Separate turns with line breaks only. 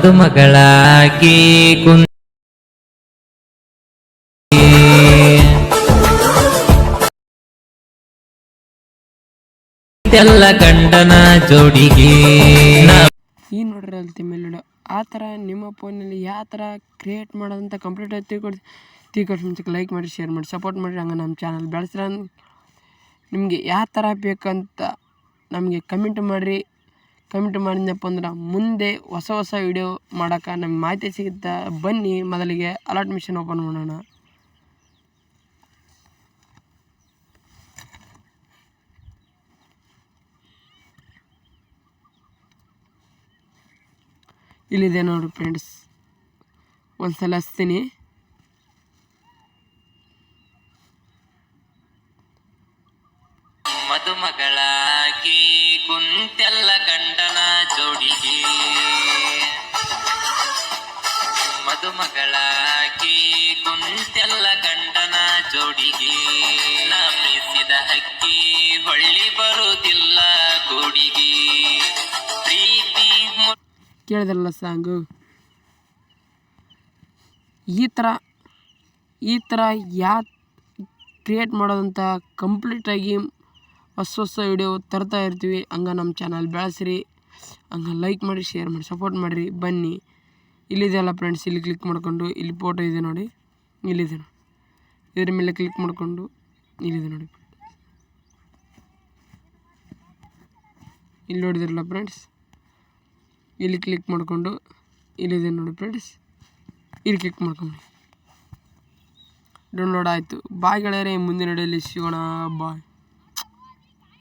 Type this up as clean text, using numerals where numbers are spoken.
ಮದುಮಗಳಾಗಿ ಕುಂತೆಲ್ಲ ಗಂಡನ ಜೋಡಿಗೆ.
ಈ ನೋಡ್ರಿ ಅಲ್ಲಿ ಮೇಲೆ ಆ ಥರ ನಿಮ್ಮ ಫೋನಲ್ಲಿ ಯಾವ ಥರ ಕ್ರಿಯೇಟ್ ಮಾಡೋದಂತ ಕಂಪ್ಲೀಟಾಗಿ ತಿಳ್ಕೊಡ್ಸಿ ಮುಂಚೆಗೆ ಲೈಕ್ ಮಾಡಿ, ಶೇರ್ ಮಾಡಿ, ಸಪೋರ್ಟ್ ಮಾಡಿರಿ. ಹಂಗೆ ನಮ್ಮ ಚಾನಲ್ ಬೆಳೆಸ್ರ ನಿಮಗೆ ಯಾವ ಥರ ಬೇಕಂತ ನಮಗೆ ಕಮೆಂಟ್ ಮಾಡಿರಿ. ಕಮೆಂಟ್ ಮಾಡಿದ್ನಪ್ಪ ಅಂದ್ರೆ ಮುಂದೆ ಹೊಸ ಹೊಸ ವಿಡಿಯೋ ಮಾಡೋಕೆ ನಮ್ಗೆ ಮಾಹಿತಿ ಸಿಗುತ್ತೆ. ಬನ್ನಿ ಮೊದಲಿಗೆ ಅಲರ್ಟ್ ಮಿಷನ್ ಓಪನ್ ಮಾಡೋಣ. ಇಲ್ಲಿದೆ ನೋಡಿ ಫ್ರೆಂಡ್ಸ್, ಒಂದ್ಸಲ ಹಚ್ತೀನಿ.
ಮದುಮಗಳಾಗಿ ಕುಂತೆಲ್ಲ ಗಂಡನ ಜೋಡಿಗೆ, ಮದುಮಗಳಾಗಿ ಕುಂತೆಲ್ಲ ಗಂಡನ ಜೋಡಿಗೆ. ನಾ ಮೆಚ್ಚಿದ ಹಕ್ಕಿ ಹೊಳ್ಳಿ ಬರುವುದಿಲ್ಲ ಗೋಡಿಗೆ. ಪ್ರೀತಿ
ಕೇಳಿದ್ರಲ್ಲ ಸಾಂಗು. ಈ ಥರ ಯಾ ಕ್ರಿಯೇಟ್ ಮಾಡೋದಂತ ಕಂಪ್ಲೀಟಾಗಿ ಹೊಸ ಹೊಸ ವಿಡಿಯೋ ತರ್ತಾ ಇರ್ತೀವಿ. ಹಂಗೆ ನಮ್ಮ ಚಾನಲ್ ಬೆಳೆಸ್ರಿ. ಹಂಗೆ ಲೈಕ್ ಮಾಡಿ, ಶೇರ್ ಮಾಡಿ, ಸಪೋರ್ಟ್ ಮಾಡಿರಿ. ಬನ್ನಿ, ಇಲ್ಲಿದೆಯಲ್ಲ ಫ್ರೆಂಡ್ಸ್, ಇಲ್ಲಿ ಕ್ಲಿಕ್ ಮಾಡಿಕೊಂಡು ಇಲ್ಲಿ ಫೋಟೋ ಇದೆ ನೋಡಿ, ಇಲ್ಲಿದೆ ನೋಡಿ, ಇದ್ರ ಮೇಲೆ ಕ್ಲಿಕ್ ಮಾಡಿಕೊಂಡು ಇಲ್ಲಿದೆ ನೋಡಿ, ಇಲ್ಲಿ ನೋಡಿದ್ರಲ್ಲ ಫ್ರೆಂಡ್ಸ್, ಇಲ್ಲಿ ಕ್ಲಿಕ್ ಮಾಡಿಕೊಂಡು ಇಲ್ಲಿದೆ ನೋಡಿ ಫ್ರೆಂಡ್ಸ್, ಇಲ್ಲಿ ಕ್ಲಿಕ್ ಮಾಡ್ಕೊಂಡು ಡೌನ್ಲೋಡ್ ಆಯಿತು. ಬಾಯ್ ಗೆಳೆಯರೇ, ಮುಂದಿನ ವಿಡಿಯೋಲಿ ಸಿಗೋಣ. ಬಾಯ್.